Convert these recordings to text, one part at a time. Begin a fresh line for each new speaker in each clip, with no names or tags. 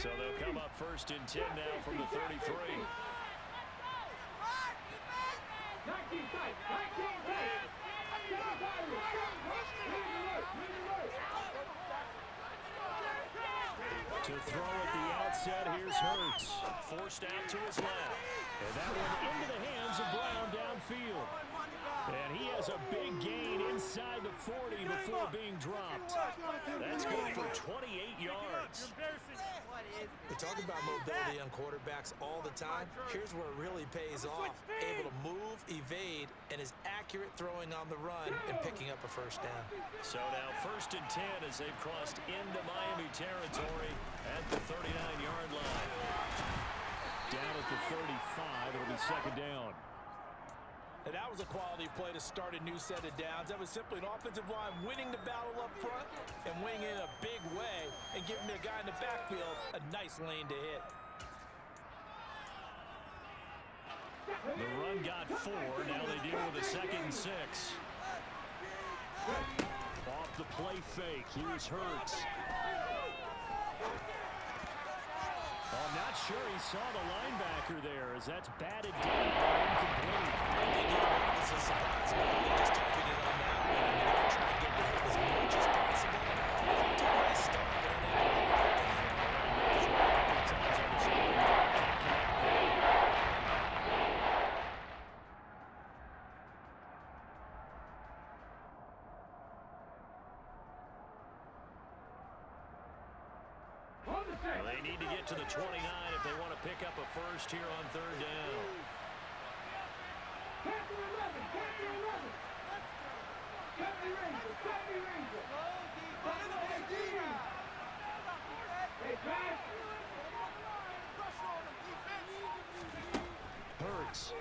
So they'll come up 1st and 10 now from the 33. To throw at the outset, here's Hurts. Forced out to his left. And that one into the hands of Brown downfield. And he has a big gain inside the 40 before being dropped. That's good for 28 yards.
We talk about mobility on quarterbacks all the time. Here's where it really pays off. Able to move, evade, and is accurate throwing on the run and picking up a 1st down.
So now 1st and 10 as they've crossed into Miami territory at the 39-yard line. Down at the 35, it'll be 2nd down.
And that was a quality play to start a new set of downs. That was simply an offensive line winning the battle up front and winning it in a big way and giving the guy in the backfield a nice lane to hit.
The run got 4. Now they deal with a 2nd and 6. Off the play fake. Here's Hurts. I'm not sure he saw the linebacker there as that's batted down and incomplete.
I think either one of us is surprised, but they just targeted on that one. I mean, they can try to get to him as much as possible. It's a nice start, but unable to lock in.
Well, they need to get to the 29 if they want to pick up a 1st here on 3rd down. Hurts.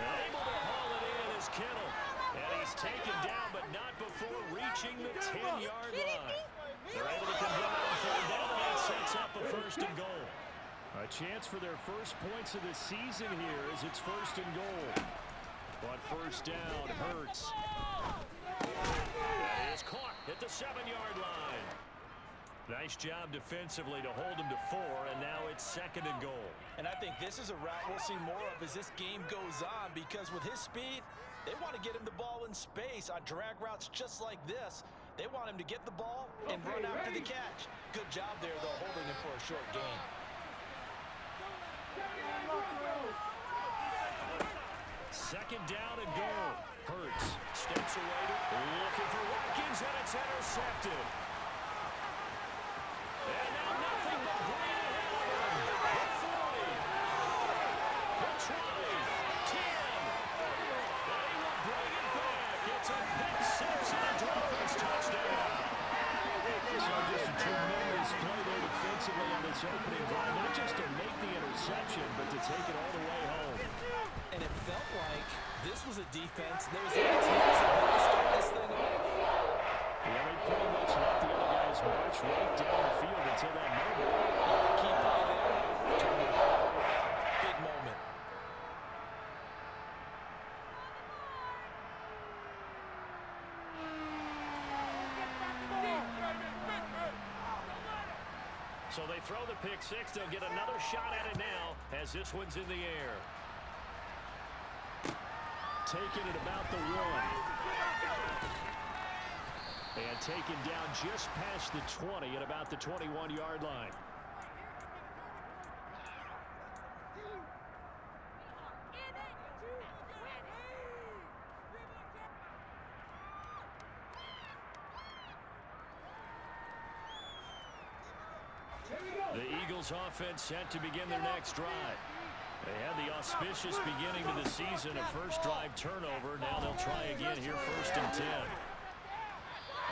Able to haul it in is Kittle. And he's taken down, but not before reaching the 10-yard line. They're able to convert on 3rd down, and that sets up a 1st and goal. A chance for their first points of the season here as it's 1st and goal. But 1st down, Hurts. That is caught at the 7-yard line. Nice job defensively to hold him to 4, and now it's 2nd and goal.
And I think this is a route we'll see more of as this game goes on, because with his speed, they want to get him the ball in space on drag routes just like this. They want him to get the ball and run after the catch. Good job there, though, holding him for a short gain.
2nd down and goal. Hurts steps away, looking for Watkins, and it's intercepted. And now nothing but green ahead of him. The 40, the 20, 10. And he will bring it back. It's a pick 6 and a Dolphins touchdown. So just a tremendous play there defensively on this opening drive. Not just to make the interception, but to take it all the way home.
And it felt like this was a defense that was in its heels about to start this thing off.
Yeah, they pretty much let the other guys march right down the field until that moment.
Key play there. Turned it all around. Big moment.
So they throw the pick 6. They'll get another shot at it now as this one's in the air. Taking it about the 1. And taken down just past the 20 at about the 21-yard line. The Eagles offense set to begin their next drive. They had the auspicious beginning to the season, a first drive turnover. Now they'll try again here, 1st and 10.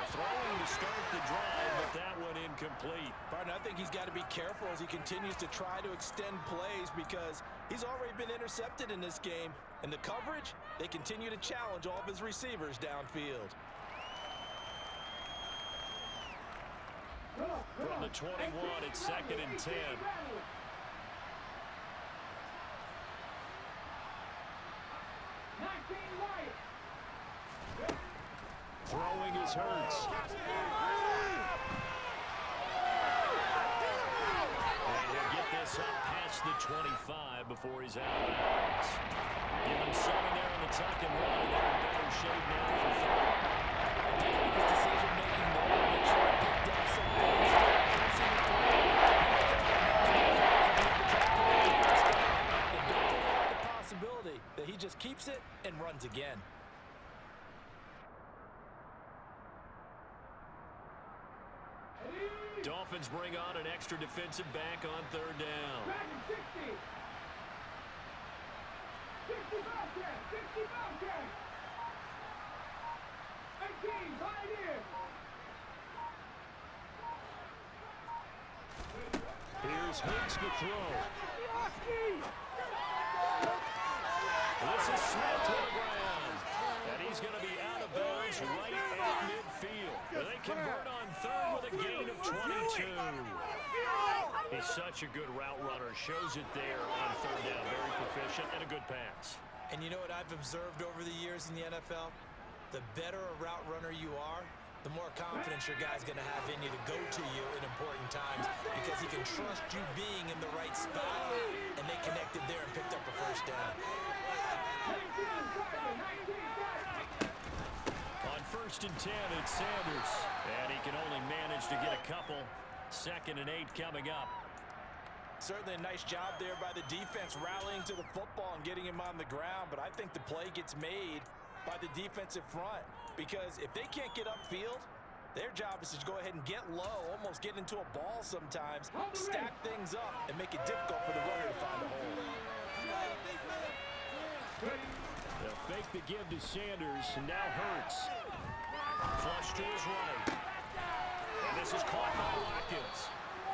Throwing to start the drive, but that one incomplete.
Partner, I think he's got to be careful as he continues to try to extend plays because he's already been intercepted in this game. And the coverage, they continue to challenge all of his receivers downfield.
From the 21, it's 2nd and 10. Throwing is Hurts. gets up past the 25 before he's out of bounds. Give him 7 there in the tuck and run, and they're in better shape now for 4.
His decision-making there to make sure he picked up something instead of forcing the throw. The possibility that he just keeps it and runs again.
Dolphins bring on an extra defensive back on 3rd down.
60
Here's Hurts to throw. This is Smith to the ground. And he's going to be out of bounds right at midfield. They convert on 3rd with a gain of 22. He's such a good route runner. Shows it there on 3rd down. Very proficient and a good pass.
And you know what I've observed over the years in the NFL? The better a route runner you are, the more confidence your guy's going to have in you to go to you in important times because he can trust you being in the right spot, and they connected there and picked up a 1st down.
On 1st and 10, it's Sanders. And he can only manage to get a couple. 2nd and 8 coming up.
Certainly a nice job there by the defense rallying to the football and getting him on the ground, but I think the play gets made by the defensive front because if they can't get upfield, their job is to go ahead and get low, almost get into a ball sometimes, stack things up, and make it difficult for the runner to find a hole.
They'll fake the give to Sanders, and now Hurts. Flush to his right. And this is caught by Watkins.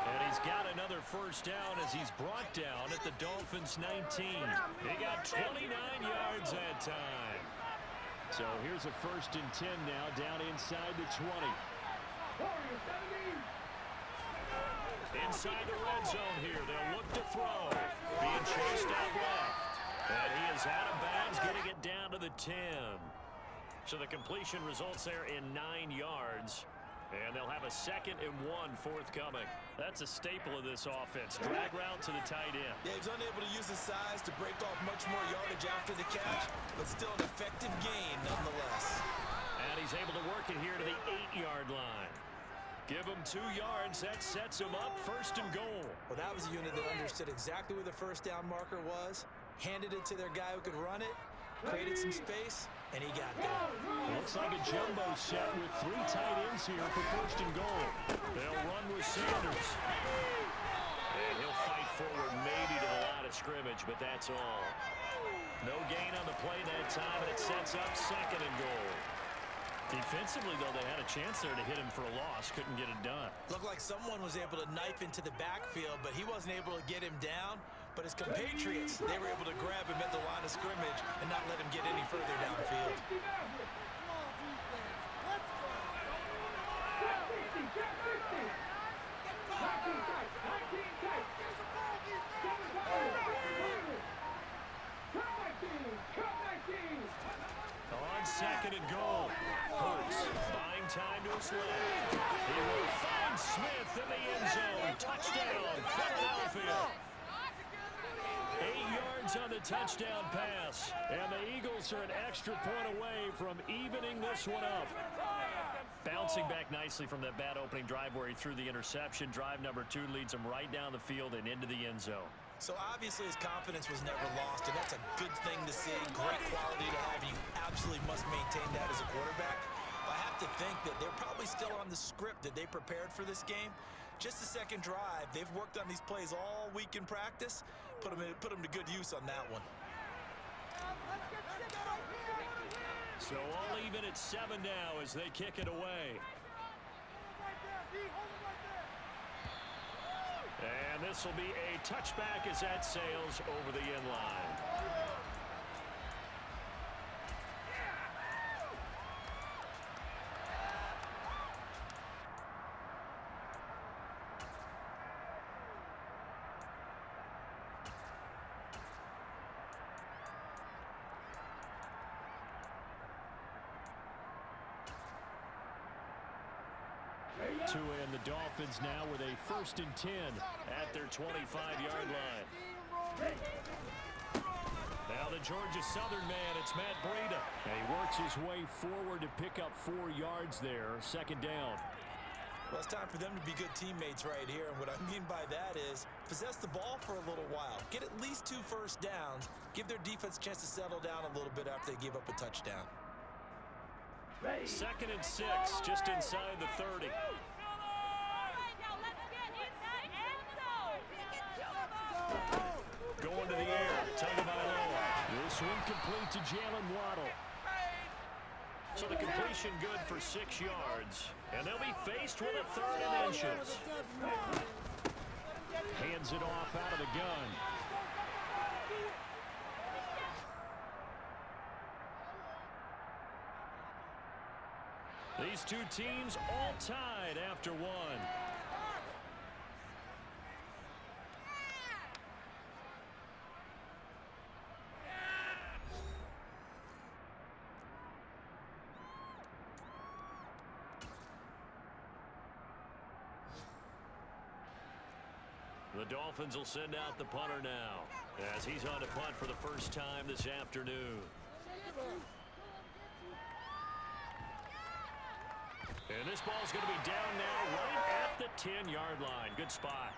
And he's got another 1st down as he's brought down at the Dolphins' 19. He got 29 yards that time. So here's a 1st and 10 now down inside the 20. Inside the red zone here. They'll look to throw. Being chased out left. And he is out of bounds, getting it down to the 10. So the completion results there in 9 yards. And they'll have a 2nd and 1 forthcoming. That's a staple of this offense. Drag route to the tight end.
Yeah, he's unable to use his size to break off much more yardage after the catch, but still an effective gain nonetheless.
And he's able to work it here to the 8-yard line. Give him 2 yards. That sets him up 1st and goal.
Well, that was a unit that understood exactly where the 1st down marker was, handed it to their guy who could run it, created some space, and he got there.
Looks like a jumbo set with 3 tight ends here for 1st and goal. They'll run with Sanders. And he'll fight forward maybe to the line of scrimmage, but that's all. No gain on the play that time, and it sets up 2nd and goal. Defensively, though, they had a chance there to hit him for a loss. Couldn't get it done.
Looked like someone was able to knife into the backfield, but he wasn't able to get him down. But his compatriots, they were able to grab him at the line of scrimmage and not let him get any further downfield.
On 2nd and goal, Hurts buying time to his left. He will find Smith in the end zone. Touchdown, Philadelphia. 8 yards on the touchdown pass. And the Eagles are an extra point away from evening this one up. Bouncing back nicely from that bad opening drive where he threw the interception. Drive number 2 leads him right down the field and into the end zone.
So obviously his confidence was never lost, and that's a good thing to see. Great quality to have. You absolutely must maintain that as a quarterback. I have to think that they're probably still on the script that they prepared for this game. Just the 2nd drive. They've worked on these plays all week in practice. Put them to good use on that one.
So all even at 7 now as they kick it away. And this will be a touchback as that sails over the end line. Tua and the Dolphins now with a 1st and 10 at their 25-yard line. Now the Georgia Southern man, it's Matt Breida. And he works his way forward to pick up 4 yards there, 2nd down.
Well, it's time for them to be good teammates right here. And what I mean by that is possess the ball for a little while. Get at least 2 first downs. Give their defense a chance to settle down a little bit after they give up a touchdown.
2nd and 6, just inside the 30. Going to the air, Tagovailoa. This one complete to Jalen Waddle. So the completion good for 6 yards. And they'll be faced with a 3rd and inches. Hands it off out of the gun. These 2 teams all tied after 1. The Dolphins will send out the punter now as he's on to punt for the first time this afternoon. And this ball's going to be down now right at the 10-yard line. Good spot.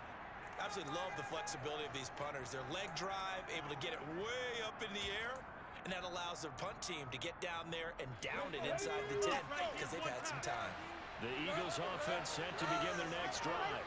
Absolutely love the flexibility of these punters. Their leg drive, able to get it way up in the air, and that allows their punt team to get down there and down it inside the 10 because they've had some time.
The Eagles offense set to begin their next drive.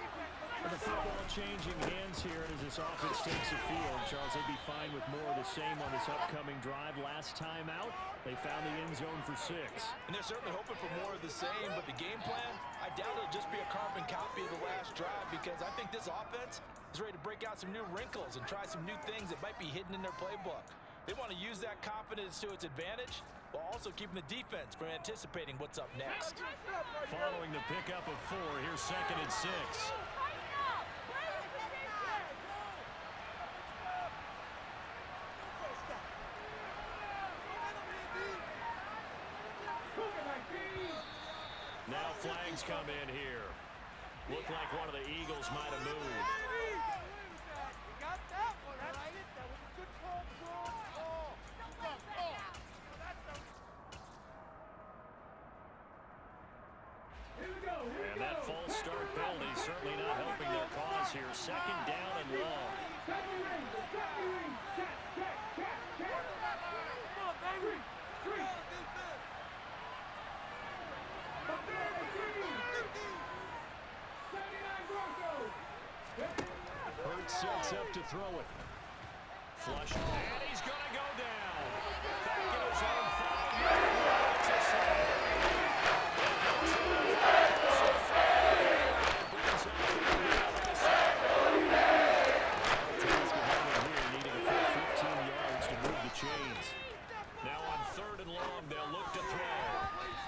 The football changing hands here as this offense takes the field. Charles, they'd be fine with more of the same on this upcoming drive. Last time out, they found the end zone for 6.
And they're certainly hoping for more of the same, but the game plan, I doubt it'll just be a carbon copy of the last drive because I think this offense is ready to break out some new wrinkles and try some new things that might be hidden in their playbook. They want to use that confidence to its advantage while also keeping the defense from anticipating what's up next.
Following the pickup of 4, here's 2nd and 6. Now flags come in here. Looked like one of the Eagles might have moved. And that false start penalty certainly not helping their cause here. 2nd down and long. Hurts sets up to throw it. Flush. And he's going to go down. Back in his own 5-yard line. It's a sack. Needing a full 15 yards to move the chains. Now on 3rd and long, they'll look to throw.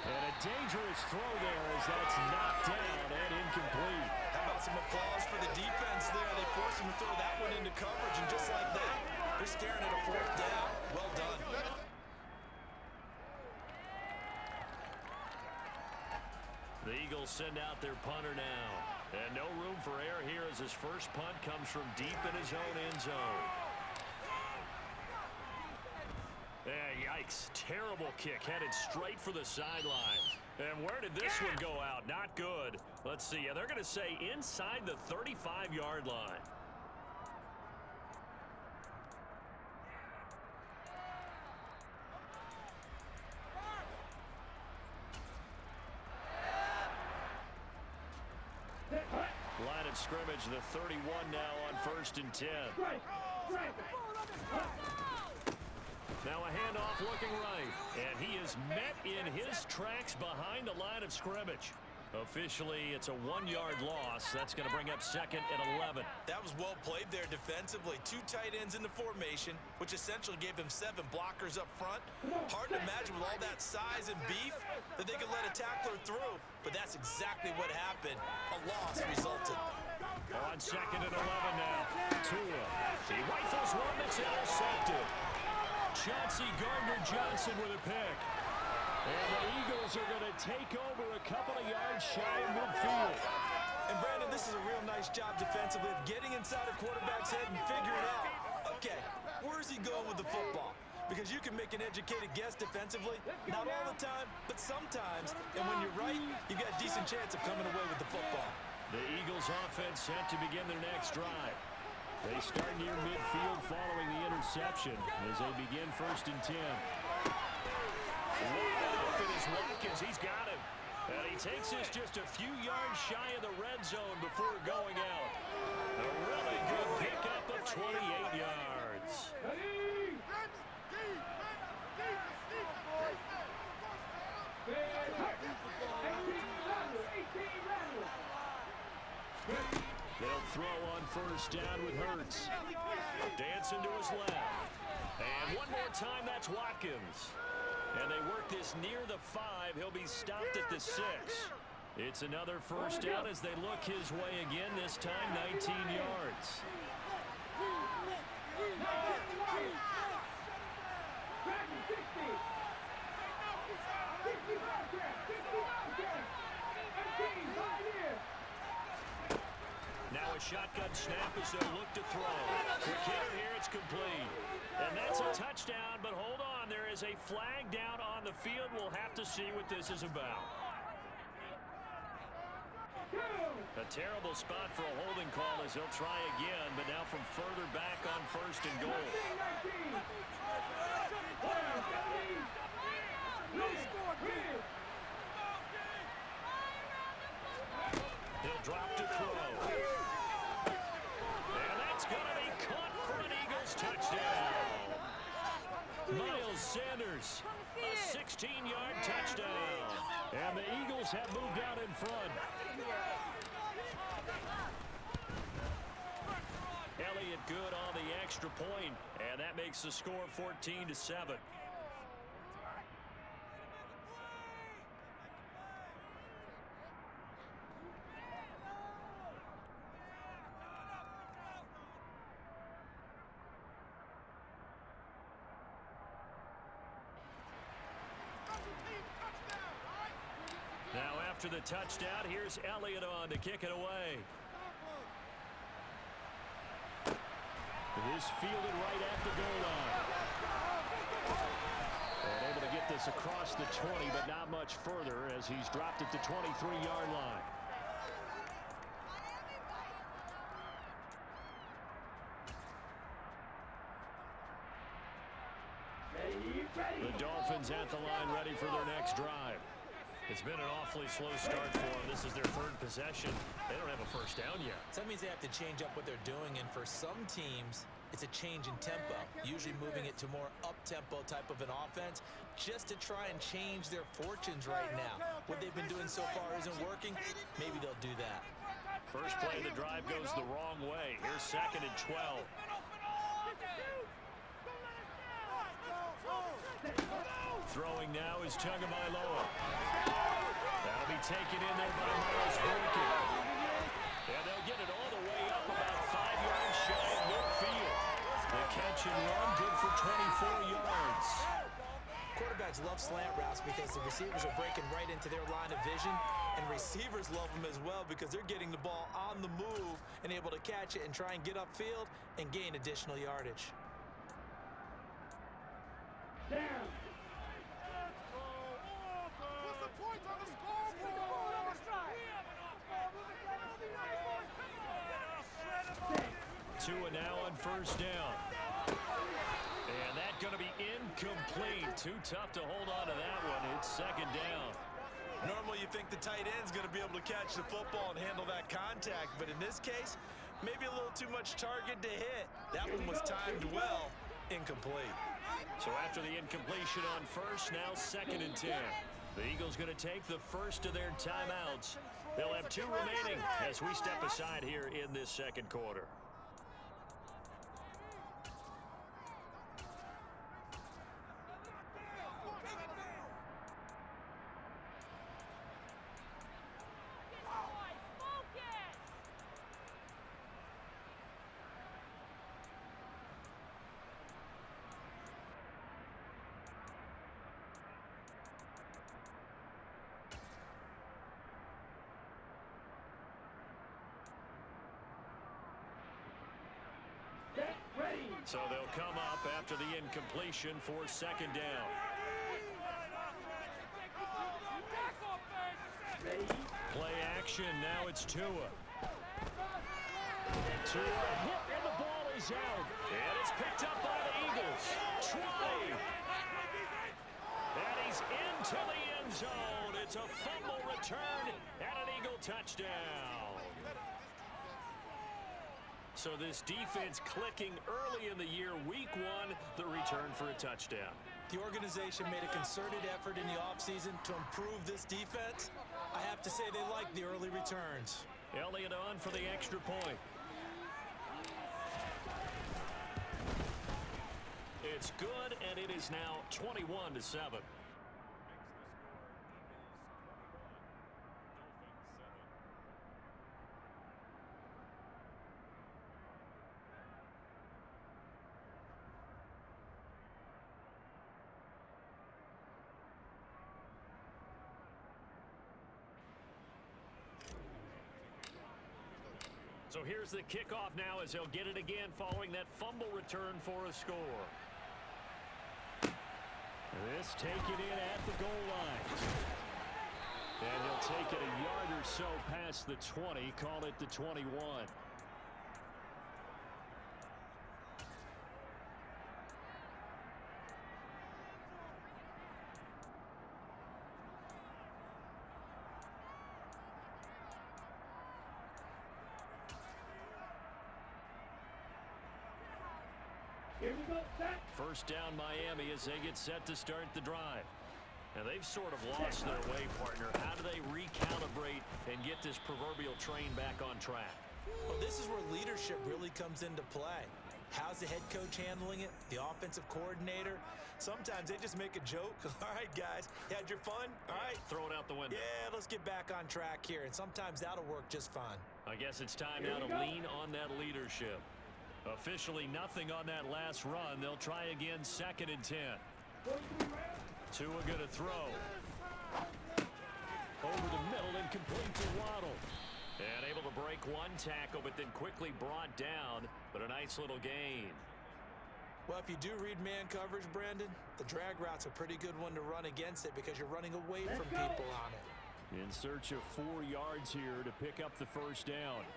And a dangerous throw there as that's knocked down and incomplete.
How about some applause for the defense there? They forced him to throw that one into coverage, and just like that, they're staring at a 4th down. Well done.
The Eagles send out their punter now. And no room for error here as his first punt comes from deep in his own end zone. Yikes. Terrible kick headed straight for the sidelines. And where did this one go out? Not good. Let's see. They're going to say inside the 35-yard line. Line of scrimmage, the 31 now on 1st and 10. Now a handoff looking right. And he is met in his tracks behind the line of scrimmage. Officially, it's a 1-yard loss. That's going to bring up 2nd and 11.
That was well played there defensively. 2 tight ends in the formation, which essentially gave him 7 blockers up front. Hard to imagine with all that size and beef that they could let a tackler through. But that's exactly what happened. A loss resulted.
On 2nd and 11 now. Tua. He rifles one that's intercepted. Chauncey Gardner-Johnson with a pick. And the Eagles are going to take over a couple of yards shy of midfield.
And Brandon, this is a real nice job defensively of getting inside a quarterback's head and figuring out, okay, where is he going with the football? Because you can make an educated guess defensively, not all the time, but sometimes. And when you're right, you've got a decent chance of coming away with the football.
The Eagles offense set to begin their next drive. They start near midfield following the interception as they begin 1st and 10. Wide open is Watkins. He's got him. And he takes this just a few yards shy of the red zone before going out. A really good pickup of 28 yards. They'll throw on 1st down with Hurts. Dancing to his left. And one more time, that's Watkins. And they work this near the 5. He'll be stopped at the 6. It's another 1st down as they look his way again, this time 19 yards. Now a shotgun snap as they look to throw. Quick hitter here, it's complete. And that's a touchdown, but hold on. There is a flag down on the field. We'll have to see what this is about. A terrible spot for a holding call as they'll try again, but now from further back on 1st and goal. He'll drop to throw. And that's going to be caught for an Eagles touchdown. Miles Sanders, a 16-yard touchdown. And the Eagles have moved out in front. Elliott good on the extra point, and that makes the score 14-7. Now after the touchdown, here's Elliott on to kick it away. It is fielded right at the goal line. And able to get this across the 20, but not much further as he's dropped at the 23-yard line. The Dolphins at the line ready for their next drive. It's been an awfully slow start for them. This is their 3rd possession. They don't have a 1st down yet.
So that means they have to change up what they're doing, and for some teams, it's a change in tempo, usually moving it to more up-tempo type of an offense just to try and change their fortunes right now. What they've been doing so far isn't working. Maybe they'll do that.
First play of the drive goes the wrong way. Here's 2nd and 12. Throwing now is Tagovailoa. That'll be taken in there by Miles Boykin. And they'll get it all the way up about 5 yards shy of midfield. The catch and run good for 24 yards.
Quarterbacks love slant routes because the receivers are breaking right into their line of vision, and receivers love them as well because they're getting the ball on the move and able to catch it and try and get upfield and gain additional yardage.
Down.
Tua now on 1st down. And that's going to be incomplete. Too tough to hold on to that one. It's 2nd down.
Normally you think the tight end's going to be able to catch the football and handle that contact, but in this case, maybe a little too much target to hit. That one was timed well. Incomplete.
So after the incompletion on 1st, now 2nd and 10. The Eagles going to take the first of their timeouts. They'll have 2 remaining as we step aside here in this 2nd quarter. So they'll come up after the incompletion for second down. Play action. Now it's Tua. Tua hit, and the ball is out. And it's picked up by the Eagles. Try. And he's into the end zone. It's a fumble return and an Eagle touchdown. So this defense clicking early in the year. Week 1, the return for a touchdown.
The organization made a concerted effort in the offseason to improve this defense. I have to say they like the early returns.
Elliott on for the extra point. It's good, and it is now 21-7. So here's the kickoff now as they'll get it again following that fumble return for a score. This taken in at the goal line. And he'll take it a yard or so past the 20, call it the 21. First down Miami as they get set to start the drive. And they've sort of lost their way, partner. How do they recalibrate and get this proverbial train back on track?
Well, this is where leadership really comes into play. How's the head coach handling it? The offensive coordinator? Sometimes they just make a joke. All right, guys, you had your fun? All right.
Throw it out the window.
Yeah, let's get back on track here. And sometimes that'll work just fine.
I guess it's time now to lean on that leadership. Officially nothing on that last run. They'll try again, 2nd and 10. Tua going to throw. Over the middle and complete to Waddle. And able to break one tackle, but then quickly brought down. But a nice little gain.
Well, if you do read man coverage, Brandon, the drag route's a pretty good one to run against it because you're running away from people on it.
In search of 4 yards here to pick up the first down.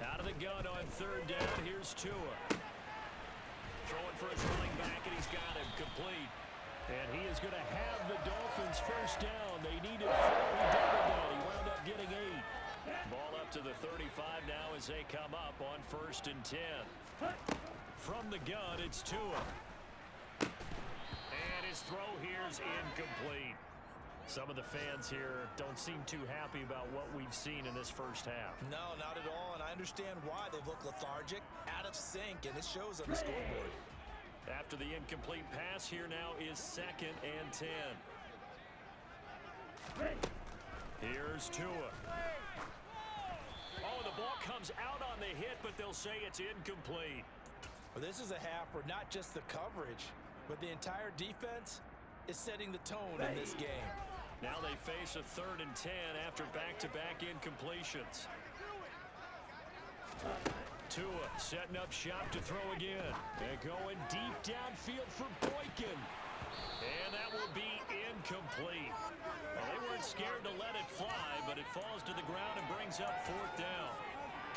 Out of the gun on 3rd down. Here's Tua. Throwing for his running back, and he's got him complete. And he is going to have the Dolphins first down. They needed 4. He doubled that. He wound up getting 8. Ball up to the 35 now as they come up on 1st and 10. From the gun, it's Tua. And his throw here's incomplete. Some of the fans here don't seem too happy about what we've seen in this first half.
No, not at all, and I understand why. They've looked lethargic, out of sync, and it shows on the scoreboard.
After the incomplete pass, here now is 2nd and 10. Here's Tua. Oh, the ball comes out on the hit, but they'll say it's incomplete.
Well, this is a half where not just the coverage, but the entire defense is setting the tone in this game.
Now they face a 3rd and 10 after back-to-back incompletions. Tua setting up shop to throw again. And going deep downfield for Boykin. And that will be incomplete. Well, they weren't scared to let it fly, but it falls to the ground and brings up 4th down.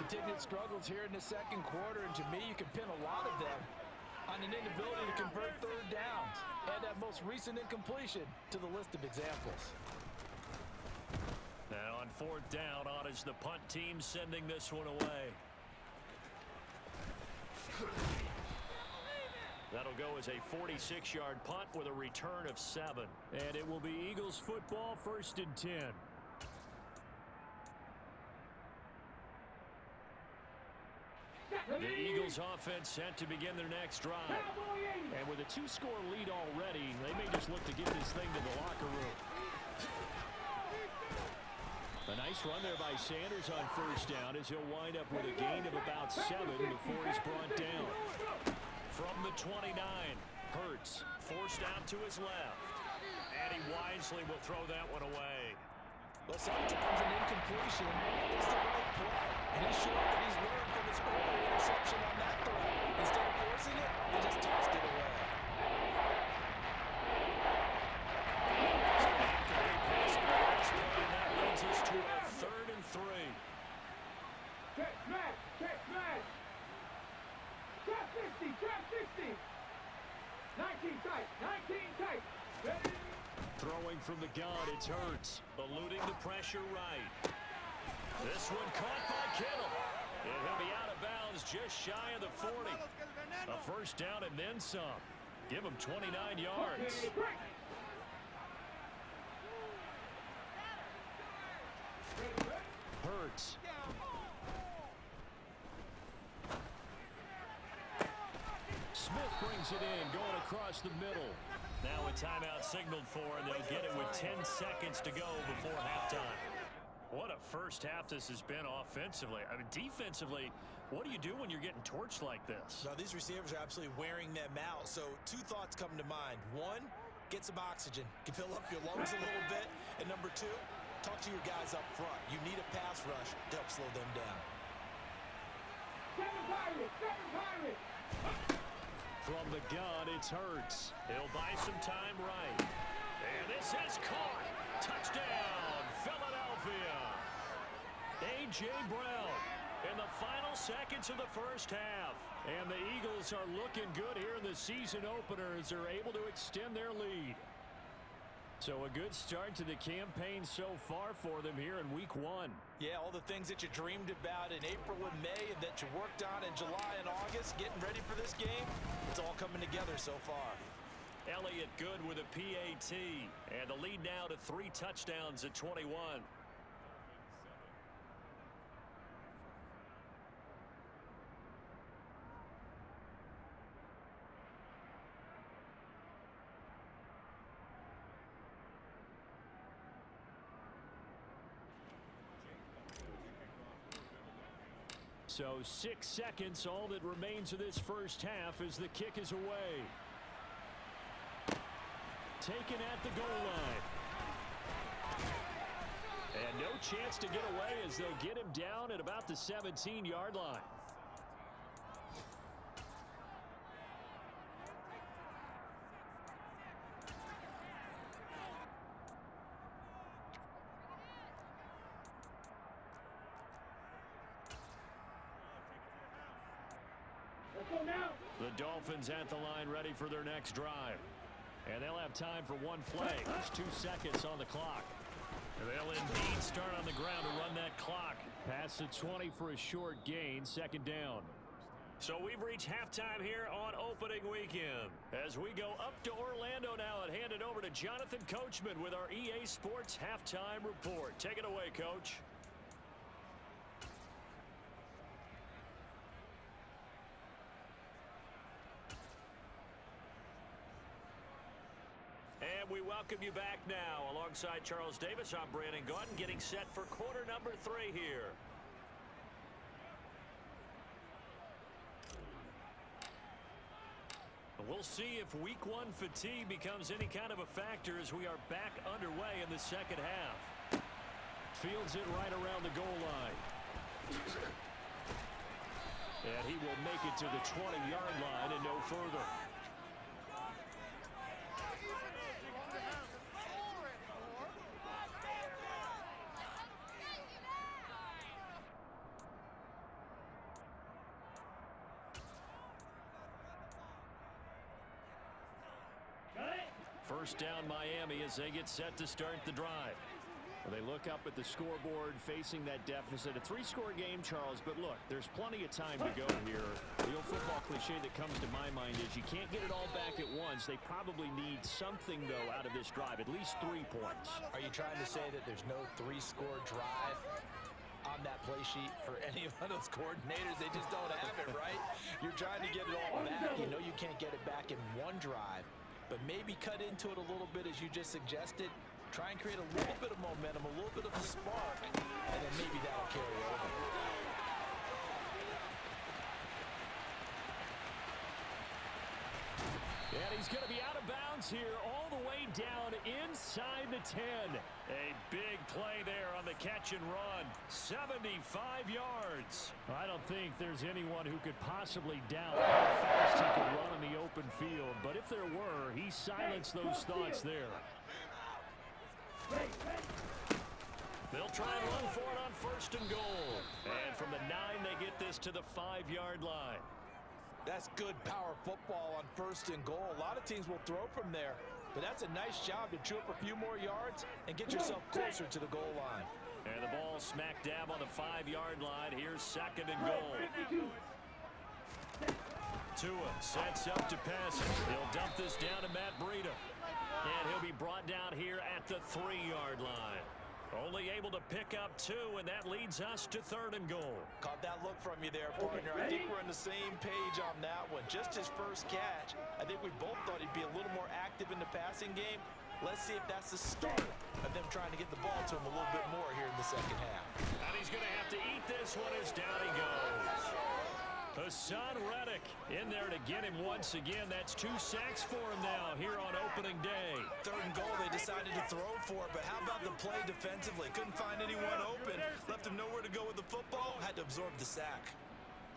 Continued struggles here in the 2nd quarter, and to me, you can pin a lot of them on an inability to convert 3rd downs. Add that most recent incompletion to the list of examples.
Now on 4th down, on is the punt team sending this one away. That'll go as a 46-yard punt with a return of 7. And it will be Eagles football, 1st and 10. The Eagles offense set to begin their next drive. And with a 2-score lead already, they may just look to get this thing to the locker room. A nice run there by Sanders on 1st down as he'll wind up with a gain of about 7 before he's brought down. From the 29, Hurts forced out to his left. And he wisely will throw that one away.
Well, sometimes an incompletion is the right play. And he showed that
Check smash. Trap 60, trap 60. 19 tight, 19 tight. Ready?
Throwing from the gun, it's Hurts. Eluding the pressure right. This one caught by Kittle. And he'll be out of bounds just shy of the 40. A first down and then some. Give him 29 yards. Hurts. Smith brings it in, going across the middle. Now a timeout signaled for, and they'll get it with 10 seconds to go before halftime. What a first half this has been offensively. I mean, defensively, what do you do when you're getting torched like this?
Now, these receivers are absolutely wearing them out. So two thoughts come to mind. One, get some oxygen. You can fill up your lungs a little bit. And number two, talk to your guys up front. You need a pass rush to help slow them down.
Seven Pirates.
From the gun, it's Hurts. He'll buy some time right. And this is caught. Touchdown, Philadelphia. A.J. Brown in the final seconds of the first half. And the Eagles are looking good here in the season opener as they're able to extend their lead. So a good start to the campaign so far for them here in week 1.
Yeah, all the things that you dreamed about in April and May and that you worked on in July and August, getting ready for this game, it's all coming together so far.
Elliott good with a PAT. And the lead now to 3 touchdowns at 21. So 6 seconds, all that remains of this first half as the kick is away. Taken at the goal line. And no chance to get away as they'll get him down at about the 17-yard line. The Dolphins at the line ready for their next drive. And they'll have time for one play. There's 2 seconds on the clock. And they'll indeed start on the ground to run that clock. Past the 20 for a short gain, second down. So we've reached halftime here on opening weekend. As we go up to Orlando now and hand it over to Jonathan Coachman with our EA Sports Halftime Report. Take it away, Coach. And we welcome you back now. Alongside Charles Davis, I'm Brandon Gaudin, getting set for quarter number 3 here. We'll see if week 1 fatigue becomes any kind of a factor as we are back underway in the second half. Fields it right around the goal line. And he will make it to the 20-yard line and no further. First down Miami as they get set to start the drive. Well, they look up at the scoreboard facing that deficit. A 3-score game, Charles, but look, there's plenty of time to go here. The old football cliche that comes to my mind is you can't get it all back at once. They probably need something, though, out of this drive, at least 3 points.
Are you trying to say that there's no 3-score drive on that play sheet for any of those coordinators? They just don't have it, right? You're trying to get it all back. You know you can't get it back in one drive. But maybe cut into it a little bit as you just suggested. Try and create a little bit of momentum, a little bit of a spark, and then maybe that'll carry over.
And he's going to be out of bounds here all the way down inside the 10. A big play there on the catch and run. 75 yards. I don't think there's anyone who could possibly doubt how fast he could run in the open field. But if there were, he silenced those thoughts there. They'll try and run for it on 1st and goal. And from the 9, they get this pass to the 5-yard line.
That's good power football on 1st and goal. A lot of teams will throw from there, but that's a nice job to chew up a few more yards and get yourself closer to the goal line.
And the ball smack dab on the 5-yard line. Here's 2nd and goal. Tua sets up to pass it. He'll dump this down to Matt Breida. And he'll be brought down here at the 3-yard line. Only able to pick up 2, and that leads us to 3rd and goal.
Caught that look from you there, partner. I think we're on the same page on that one. Just his first catch. I think we both thought he'd be a little more active in the passing game. Let's see if that's the start of them trying to get the ball to him a little bit more here in the second half.
And he's going to have to eat this one as down he goes. Hassan Reddick in there to get him once again. That's 2 sacks for him now here on opening day.
3rd and goal they decided to throw for, but how about the play defensively? Couldn't find anyone open. Left him nowhere to go with the football. Had to absorb the sack.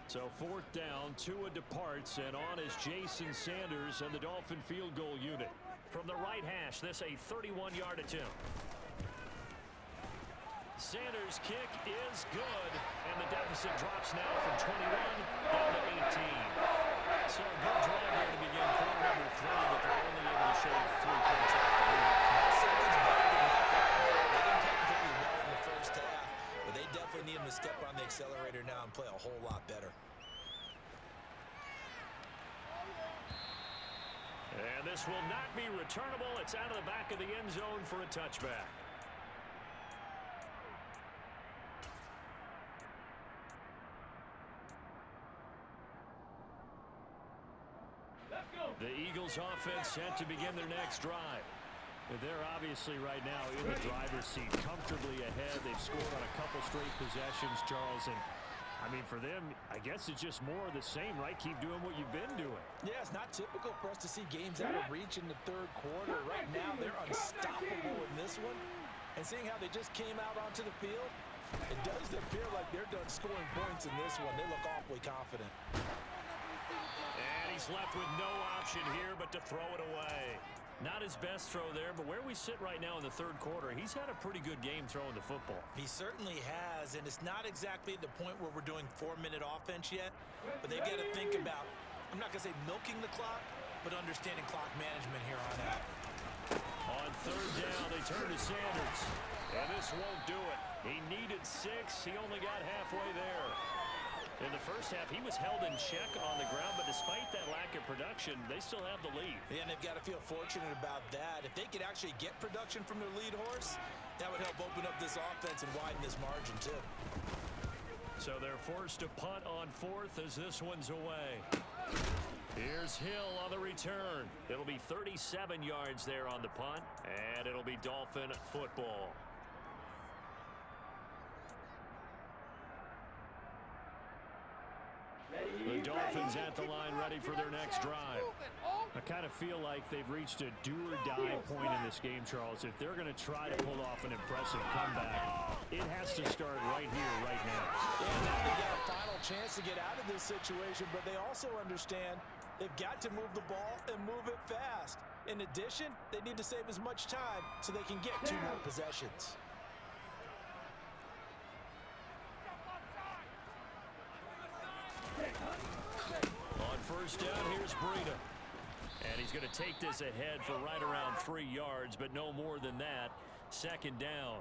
So 4th down, Tua departs, and on is Jason Sanders and the Dolphin field goal unit. From the right hash, this a 31-yard attempt. Sanders' kick is good, and the deficit drops now from 21 down to 18. So a good drive here to begin quarter number 3, but they're only able to shave 3 points off the lead.
Something's better than nothing. They didn't play particularly well in the first half, but they definitely need him to step on the accelerator now and play a whole lot better.
And this will not be returnable. It's out of the back of the end zone for a touchback. The Eagles offense set to begin their next drive. They're obviously right now in the driver's seat, comfortably ahead. They've scored on a couple straight possessions, Charles. And, I mean, for them, I guess it's just more of the same, right? Keep doing what you've been doing.
Yeah, it's not typical for us to see games out of reach in the 3rd quarter. Right now, they're unstoppable in this one. And seeing how they just came out onto the field, it does appear like they're done scoring points in this one. They look awfully confident.
And he's left with no option here but to throw it away. Not his best throw there, but where we sit right now in the 3rd quarter, he's had a pretty good game throwing the football.
He certainly has, and it's not exactly at the point where we're doing 4-minute offense yet, but they've got to think about, I'm not going to say milking the clock, but understanding clock management here on out.
On 3rd down, they turn to Sanders, and this won't do it. He needed 6. He only got halfway there. In the first half, he was held in check on the ground, but despite that lack of production, they still have the lead.
Yeah, and they've got to feel fortunate about that. If they could actually get production from their lead horse, that would help open up this offense and widen this margin, too.
So they're forced to punt on 4th as this one's away. Here's Hill on the return. It'll be 37 yards there on the punt, and it'll be Dolphin football. The Dolphins at the line ready for their next drive. I kind of feel like they've reached a do-or-die point in this game, Charles. If they're going to try to pull off an impressive comeback, it has to start right here, right now.
Yeah, now they've got a final chance to get out of this situation, but they also understand they've got to move the ball and move it fast. In addition, they need to save as much time so they can get 2 more possessions.
On 1st down, here's Breida. And he's going to take this ahead for right around 3 yards, but no more than that. 2nd down.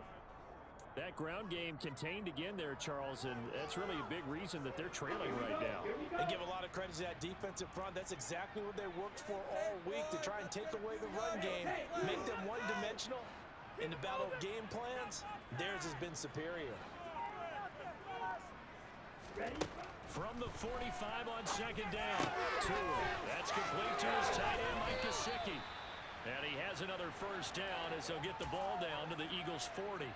That ground game contained again there, Charles, and that's really a big reason that they're trailing right now.
They give a lot of credit to that defensive front. That's exactly what they worked for all week, to try and take away the run game, make them one-dimensional. In the battle of game plans, theirs has been superior.
From the 45 on 2nd down. Tua. That's complete to his tight end, Mike Gesicki. And he has another 1st down as they'll get the ball down to the Eagles' 40.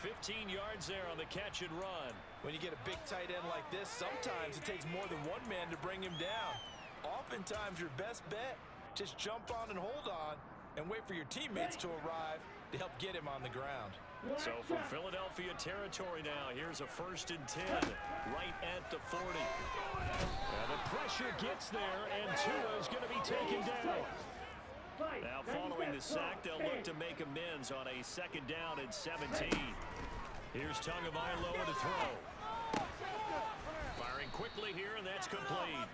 15 yards there on the catch and run.
When you get a big tight end like this, sometimes it takes more than one man to bring him down. Oftentimes, your best bet, just jump on and hold on and wait for your teammates to arrive to help get him on the ground.
So from Philadelphia territory now, here's a 1st and 10 right at the 40. Now the pressure gets there, and Tua is going to be taken down. Now following the sack, they'll look to make amends on a 2nd down and 17. Here's Tagovailoa to throw. Firing here, and that's complete.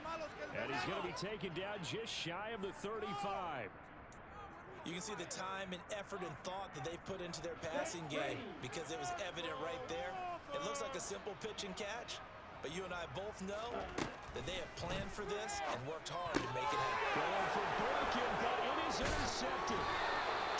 And he's going to be taken down just shy of the 35.
You can see the time and effort and thought that they've put into their passing game because it was evident right there. It looks like a simple pitch and catch, but you and I both know that they have planned for this and worked hard to make it happen.
Going for Boykin, but it is intercepted.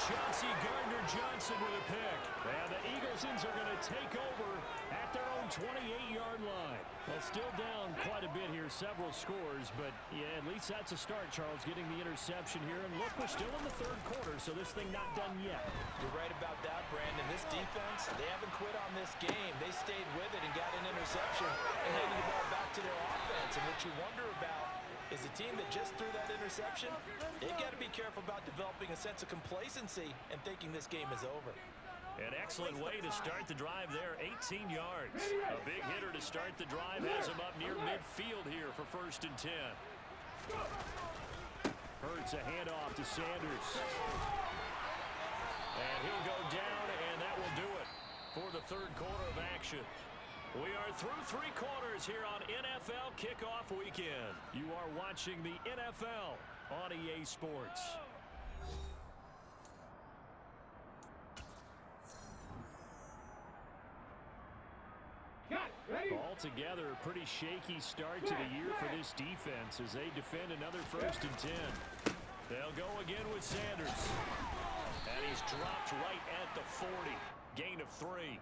Chauncey Gardner-Johnson with a pick. And the Eaglesons are going to take over at their own 28-yard line. Well, still down quite a bit here, several scores, but yeah, at least that's a start, Charles, getting the interception here. And look, we're still in the third quarter, so this thing not done yet.
You're right about that, Brandon. This defense, they haven't quit on this game. They stayed with it and got an interception and handed the ball back to their offense. And what you wonder about is the team that just threw that interception, they've got to be careful about developing a sense of complacency and thinking this game is over.
An excellent way to start the drive there, 18 yards. A big hitter to start the drive has him up near midfield here for 1st and 10. Hurts a handoff to Sanders. And he'll go down, and that will do it for the third quarter of action. We are through 3 quarters here on NFL Kickoff Weekend. You are watching the NFL on EA Sports. Altogether, a pretty shaky start to the year for this defense as they defend another 1st and 10. They'll go again with Sanders. And he's dropped right at the 40. Gain of 3.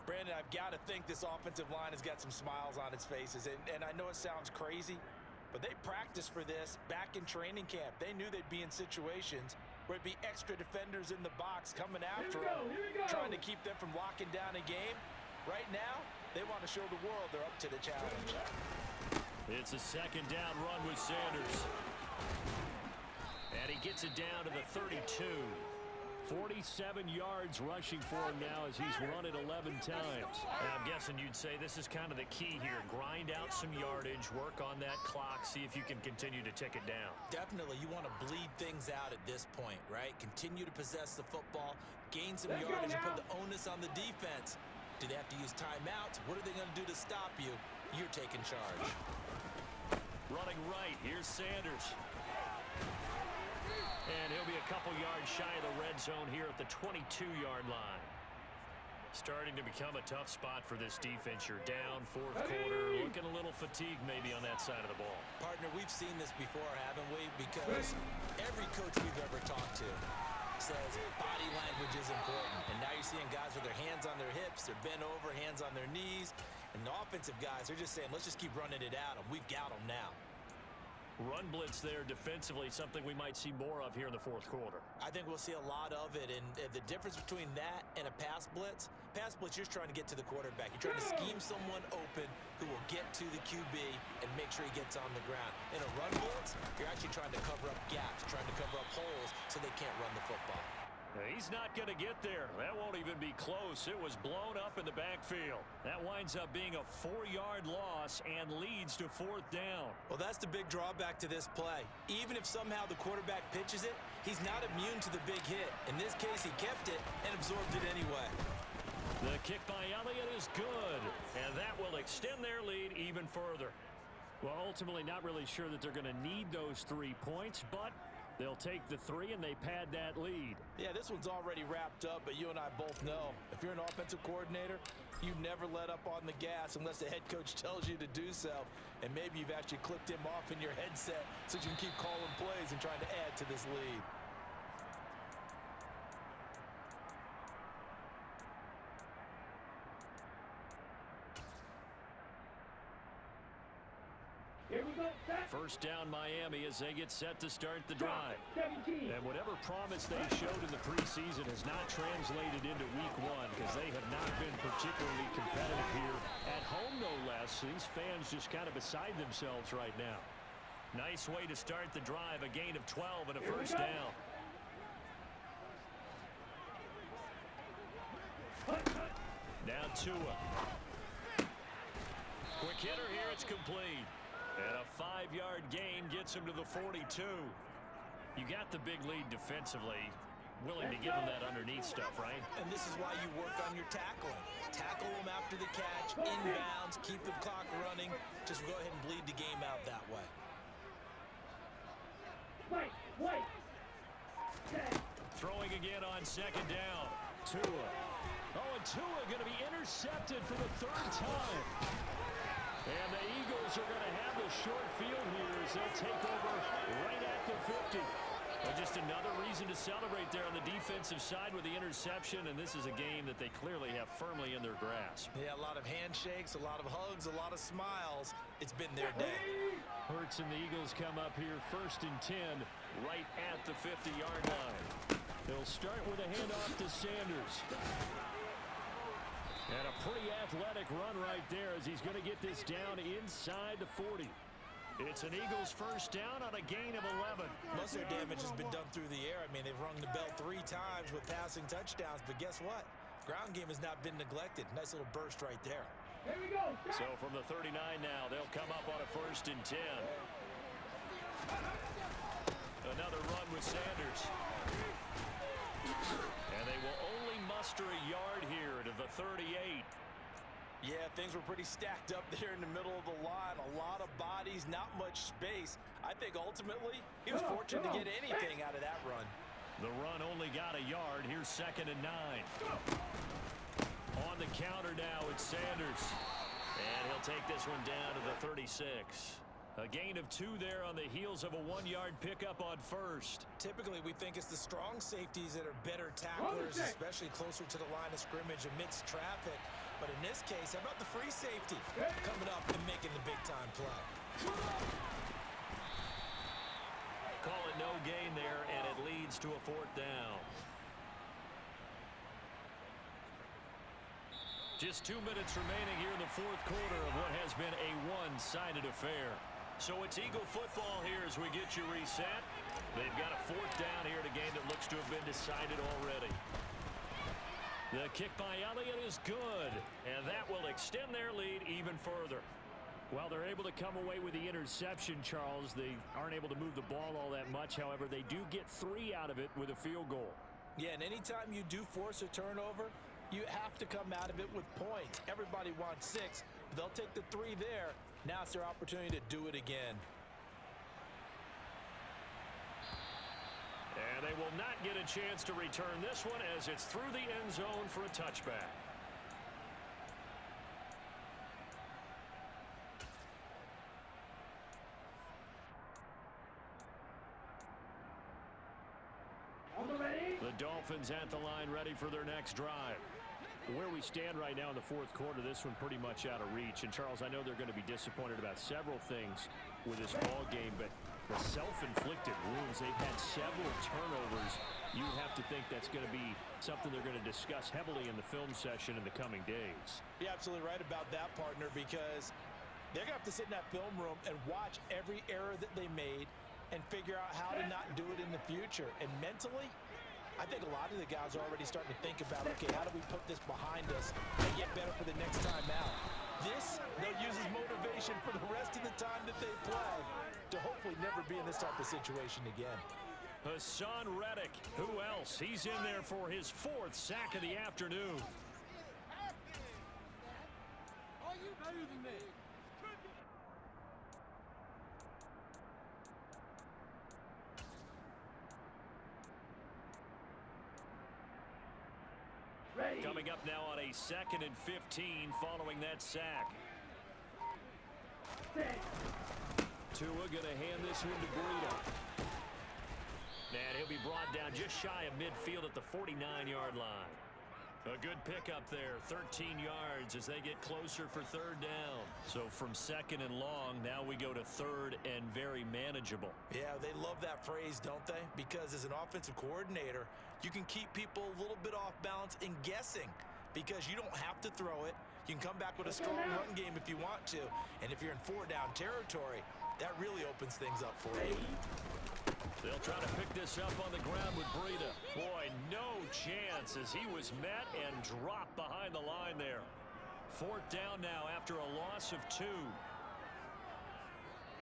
Brandon, I've got to think this offensive line has got some smiles on its faces. And I know it sounds crazy, but they practiced for this back in training camp. They knew they'd be in situations where it'd be extra defenders in the box coming after them, trying to keep them from locking down a game. Right now, they want to show the world they're up to the challenge.
It's a 2nd down run with Sanders. And he gets it down to the 32. 47 yards rushing for him now as he's run it 11 times. And I'm guessing you'd say this is kind of the key here. Grind out some yardage, work on that clock, see if you can continue to tick it down.
Definitely, you want to bleed things out at this point, right? Continue to possess the football, gain some yardage, and put the onus on the defense. Do they have to use timeouts? What are they going to do to stop you? You're taking charge.
Running right, here's Sanders. And he'll be a couple yards shy of the red zone here at the 22-yard line. Starting to become a tough spot for this defense. You're down 4th quarter, looking a little fatigued maybe on that side of the ball.
Partner, we've seen this before, haven't we? Because every coach we've ever talked to says body language is important. And now you're seeing guys with their hands on their hips, they're bent over, hands on their knees. And the offensive guys are just saying, let's just keep running it at them. We've got them now.
Run blitz there defensively, something we might see more of here in the 4th quarter.
I think we'll see a lot of it, and the difference between that and a pass blitz, you're trying to get to the quarterback. You're trying to scheme someone open who will get to the QB and make sure he gets on the ground. In a run blitz, you're actually trying to cover up gaps, trying to cover up holes so they can't run the football.
He's not going to get there. That won't even be close. It was blown up in the backfield. That winds up being a 4-yard loss and leads to 4th down.
Well, that's the big drawback to this play. Even if somehow the quarterback pitches it, he's not immune to the big hit. In this case, he kept it and absorbed it anyway.
The kick by Elliott is good, and that will extend their lead even further. Well, ultimately, not really sure that they're going to need those 3 points, but they'll take the 3 and they pad that lead.
Yeah, this one's already wrapped up, but you and I both know if you're an offensive coordinator, you never let up on the gas unless the head coach tells you to do so. And maybe you've actually clicked him off in your headset so you can keep calling plays and trying to add to this lead.
Here we go, set.
1st down Miami as they get set to start the drive.
17.
And whatever promise they showed in the preseason has not translated into week 1 because they have not been particularly competitive here. At home, no less. These fans just kind of beside themselves right now. Nice way to start the drive. A gain of 12 and a 1st down. Now Tua. Quick hitter here. It's complete. And a 5-yard gain gets him to the 42. You got the big lead defensively. Willing to give him that underneath stuff, right?
And this is why you work on your tackling. Tackle them after the catch, inbounds, keep the clock running. running. Just go ahead and bleed the game out that way.
Wait.
Throwing again on second down. Tua. Oh, and Tua going to be intercepted for the third time. And the Eagles are going to have the short field here as they'll take over right at the 50. Well, just another reason to celebrate there on the defensive side with the interception, and this is a game that they clearly have firmly in their grasp.
Yeah, a lot of handshakes, a lot of hugs, a lot of smiles. It's been their day.
Hurts and the Eagles come up here 1st and 10 right at the 50-yard line. They'll start with a handoff to Sanders. And a pretty athletic run right there as he's going to get this down inside the 40. It's an Eagles first down on a gain of 11.
Most of their damage has been done through the air. I mean, they've rung the bell 3 times with passing touchdowns, but guess what? Ground game has not been neglected. Nice little burst right there.
Here we go.
So from the 39 now, they'll come up on a 1st and 10. Another run with Sanders. And they will only muster a yard here to the 38.
Yeah, things were pretty stacked up there in the middle of the line. A lot of bodies, not much space. I think ultimately he was fortunate to get anything out of that run.
The run only got a yard. Here's 2nd and 9. On the counter now, it's Sanders. And he'll take this one down to the 36. A gain of 2 there on the heels of a 1-yard pickup on 1st.
Typically, we think it's the strong safeties that are better tacklers, especially closer to the line of scrimmage amidst traffic. But in this case, how about the free safety coming up and making the big-time play?
Call it no gain there, and it leads to a 4th down. Just 2 minutes remaining here in the 4th quarter of what has been a one-sided affair. So it's Eagle football here as we get you reset. They've got a 4th down here in a game that looks to have been decided already. The kick by Elliott is good, and that will extend their lead even further. Well, they're able to come away with the interception, Charles. They aren't able to move the ball all that much. However, they do get 3 out of it with a field goal.
Yeah, and anytime you do force a turnover, you have to come out of it with points. Everybody wants 6. They'll take the 3 there. Now it's their opportunity to do it again.
And they will not get a chance to return this one as it's through the end zone for a touchback. The Dolphins at the line ready for their next drive. Where we stand right now in the 4th quarter, this one pretty much out of reach. And, Charles, I know they're going to be disappointed about several things with this ball game, but the self-inflicted wounds, they've had several turnovers. You have to think that's going to be something they're going to discuss heavily in the film session in the coming days.
You're absolutely right about that, partner, because they're going to have to sit in that film room and watch every error that they made and figure out how to not do it in the future. And mentally, I think a lot of the guys are already starting to think about, okay, how do we put this behind us and get better for the next time out? This, they'll use as motivation for the rest of the time that they play to hopefully never be in this type of situation again.
Hassan Reddick, who else? He's in there for his 4th sack of the afternoon.
Are you better than me?
Coming up now on a 2nd and 15 following that sack. Tua going to hand this one to Breida. And he'll be brought down just shy of midfield at the 49-yard line. A good pickup there, 13 yards as they get closer for 3rd down. So from 2nd and long, now we go to 3rd and very manageable.
Yeah, they love that phrase, don't they? Because as an offensive coordinator, you can keep people a little bit off balance and guessing because you don't have to throw it. You can come back with a strong run game if you want to. And if you're in 4-down territory, that really opens things up for you.
They'll try to pick this up on the ground with Breida. Boy, no chance as he was met and dropped behind the line there. 4th down now after a loss of 2.